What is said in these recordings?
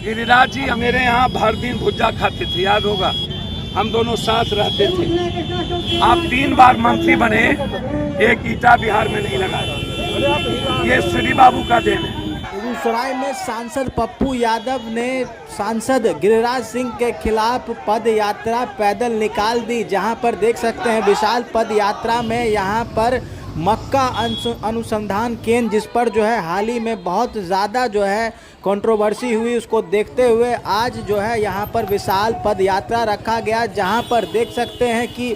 गिरिराज जी मेरे यहाँ भर दिन भुज्जा खाते थे, याद होगा, हम दोनों साथ रहते थे। आप 3 बार मंत्री बने, एक ईटा बिहार में नहीं लगाया, ये श्री बाबू का देन है। बेगूसराय में सांसद पप्पू यादव ने सांसद गिरिराज सिंह के खिलाफ पद यात्रा पैदल निकाल दी, जहां पर देख सकते हैं विशाल पद यात्रा में यहां पर मक्का अनुसंधान केंद्र, जिस पर जो है हाल ही में बहुत ज़्यादा जो है कंट्रोवर्सी हुई, उसको देखते हुए आज जो है यहाँ पर विशाल पद यात्रा रखा गया, जहाँ पर देख सकते हैं कि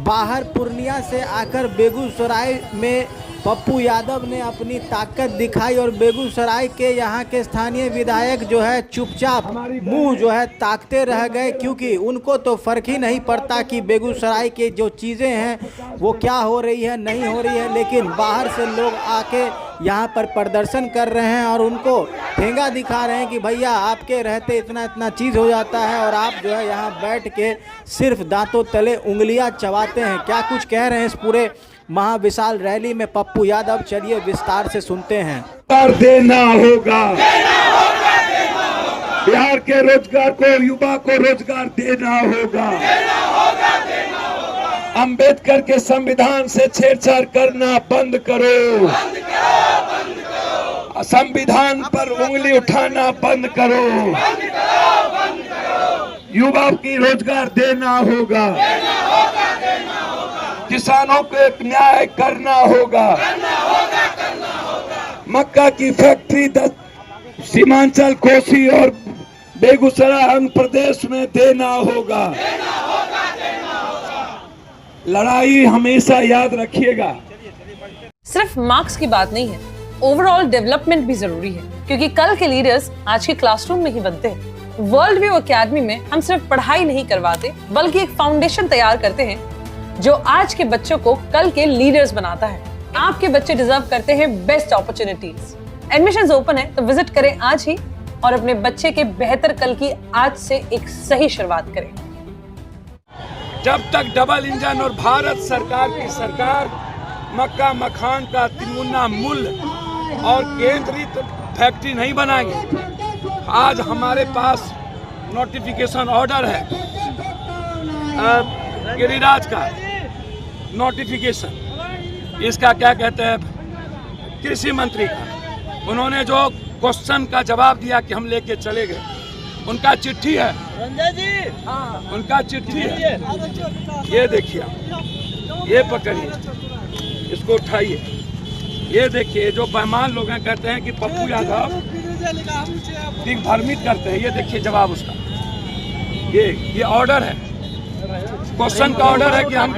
बाहर पूर्णिया से आकर बेगूसराय में पप्पू यादव ने अपनी ताकत दिखाई और बेगूसराय के यहाँ के स्थानीय विधायक जो है चुपचाप मुंह जो है ताकते रह गए, क्योंकि उनको तो फर्क ही नहीं पड़ता कि बेगूसराय के जो चीज़ें हैं वो क्या हो रही है नहीं हो रही है। लेकिन बाहर से लोग आके यहाँ पर प्रदर्शन कर रहे हैं और उनको ठेंगा दिखा रहे हैं कि भैया आपके रहते इतना इतना चीज़ हो जाता है और आप जो है यहाँ बैठ के सिर्फ दांतों तले उंगलियाँ चबाते हैं। क्या कुछ कह रहे हैं इस पूरे महाविशाल रैली में पप्पू यादव, चलिए विस्तार से सुनते हैं। देना होगा, बिहार के रोजगार को, युवा को रोजगार देना होगा। अंबेडकर के संविधान से छेड़छाड़ करना बंद करो, संविधान पर उंगली उठाना बंद करो, युवा की रोजगार देना होगा, किसानों को एक न्याय करना होगा, मक्का की फैक्ट्री सीमांचल, कोसी और बेगूसराय आंध्र प्रदेश में देना होगा। लड़ाई हमेशा याद रखिएगा। सिर्फ मार्क्स की बात नहीं है, ओवरऑल डेवलपमेंट भी जरूरी है, क्योंकि कल के लीडर्स आज के क्लासरूम में ही बनते हैं। वर्ल्ड व्यू एकेडमी में हम सिर्फ पढ़ाई नहीं करवाते, बल्कि एक फाउंडेशन तैयार करते हैं जो आज के बच्चों को कल के लीडर्स बनाता है। आपके बच्चे डिजर्व करते हैं बेस्ट अपॉर्चुनिटीज। एडमिशंस ओपन है, तो विजिट करें आज ही और अपने बच्चे के बेहतर कल की आज से एक सही शुरुआत करें। जब तक डबल इंजन और भारत सरकार की सरकार मक्का मखान का तिगुना मूल्य और केंद्रित फैक्ट्री नहीं बनाएंगे, आज हमारे पास नोटिफिकेशन ऑर्डर है गिरिराज का नोटिफिकेशन, इसका क्या कहते हैं, कृषि मंत्री का, उन्होंने जो क्वेश्चन का जवाब दिया कि हम लेके चले गए, उनका चिट्ठी है, उनका चिट्ठी है, ये देखिए, ये पकड़िए, इसको उठाइए, ये देखिए, जो बेईमान लोग हैं कहते हैं कि पप्पू यादव दिग्भ्रमित करते हैं, ये देखिए जवाब उसका, ये ऑर्डर है, क्वेश्चन का ऑर्डर है कि हम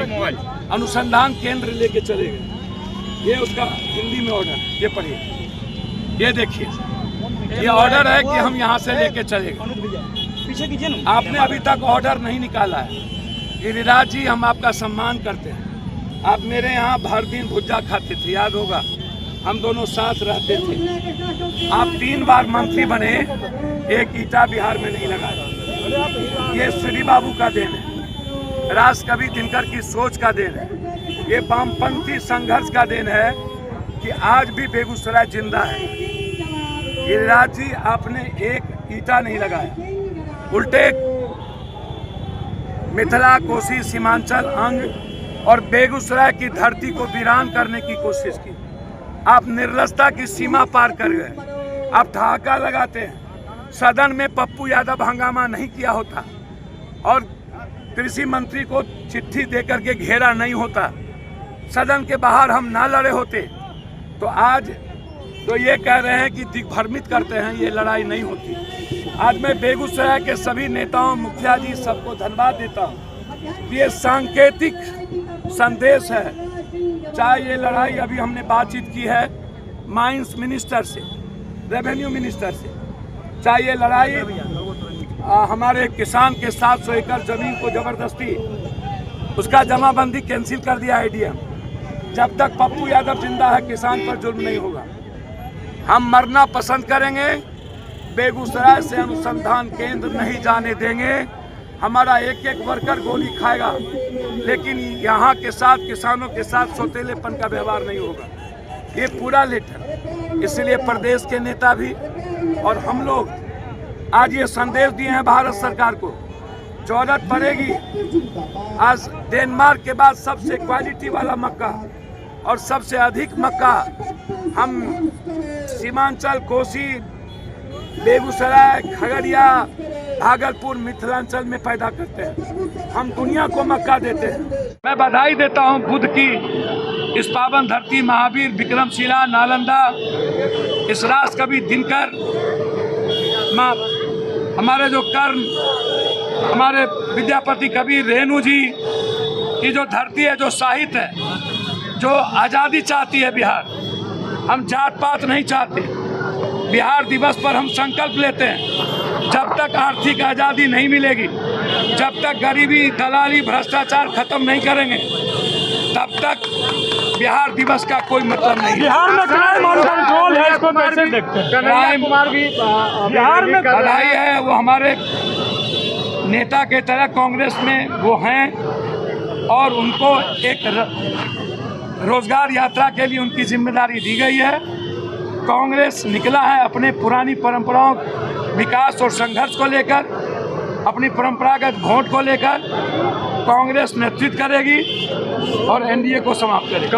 अनुसंधान केंद्र लेके चले गए, ये उसका हिंदी में ऑर्डर है, ये पढ़िए, ये देखिए, ये ऑर्डर है कि हम यहाँ से लेके चले गए। आपने अभी तक ऑर्डर नहीं निकाला है। गिरिराज जी हम आपका सम्मान करते हैं, आप मेरे यहाँ भर दिन भुज्जा खाते थे, याद होगा, हम दोनों साथ रहते थे। आप 3 बार मंत्री बने, एक ईटा बिहार में नहीं लगाया, ये श्री बाबू का देन है, राज कवि दिनकर की सोच का देन है, ये वामपंथी संघर्ष का देन है कि आज भी बेगूसराय जिंदा है। गिरिराज जी आपने एक ईटा नहीं लगाया, उल्टे मिथिला, कोसी, सीमांचल अंग और बेगूसराय की धरती को वीरान करने की कोशिश की। आप निर्लजता की सीमा पार कर गए। आप ठहाका लगाते हैं, सदन में पप्पू यादव हंगामा नहीं किया होता और कृषि मंत्री को चिट्ठी देकर के घेरा नहीं होता, सदन के बाहर हम ना लड़े होते, तो आज तो ये कह रहे हैं कि दिग्भ्रमित करते हैं, ये लड़ाई नहीं होती। आज मैं बेगूसराय के सभी नेताओं, मुखिया जी, सबको धन्यवाद देता हूँ। ये सांकेतिक संदेश है, चाहे ये लड़ाई अभी हमने बातचीत की है माइंस मिनिस्टर से, रेवेन्यू मिनिस्टर से, चाहे ये लड़ाई हमारे किसान के 700 एकड़ जमीन को जबरदस्ती उसका जमाबंदी कैंसिल कर दिया एडीएम, जब तक पप्पू यादव जिंदा है किसान पर जुल्म नहीं होगा। हम मरना पसंद करेंगे, बेगूसराय से अनुसंधान केंद्र नहीं जाने देंगे। हमारा एक एक वर्कर गोली खाएगा, लेकिन यहाँ के साथ किसानों के साथ सौतेलेपन का व्यवहार नहीं होगा। ये पूरा लेटर, इसलिए प्रदेश के नेता भी और हम लोग आज ये संदेश दिए हैं भारत सरकार को, जरूरत पड़ेगी। आज डेनमार्क के बाद सबसे क्वालिटी वाला मक्का और सबसे अधिक मक्का हम सीमांचल, कोसी, बेगूसराय, खगड़िया, भागलपुर, मिथिलांचल में पैदा करते हैं। हम दुनिया को मक्का देते हैं। मैं बधाई देता हूं बुद्ध की इस पावन धरती, महावीर, विक्रमशिला, नालंदा, इस राष्ट्र कवि दिनकर, हमारे जो कर्ण, हमारे विद्यापति कबीर, रेणु जी की जो धरती है, जो साहित्य है, जो आज़ादी चाहती है बिहार। हम जात पात नहीं चाहते। बिहार दिवस पर हम संकल्प लेते हैं, जब तक आर्थिक आज़ादी नहीं मिलेगी, जब तक गरीबी, दलाली, भ्रष्टाचार खत्म नहीं करेंगे, तब तक बिहार दिवस का कोई मतलब नहीं। बिहार में क्राइम ऑन कंट्रोल है, इसको कैसे देखते हैं? क्राइम बिहार में बधाई है, वो हमारे नेता के तरह कांग्रेस में वो हैं और उनको एक रोजगार यात्रा के लिए उनकी जिम्मेदारी दी गई है। कांग्रेस निकला है अपने पुरानी परंपराओं, विकास और संघर्ष को लेकर, अपनी परंपरागत वोट को लेकर कांग्रेस नेतृत्व करेगी और एनडीए को समाप्त करेगी।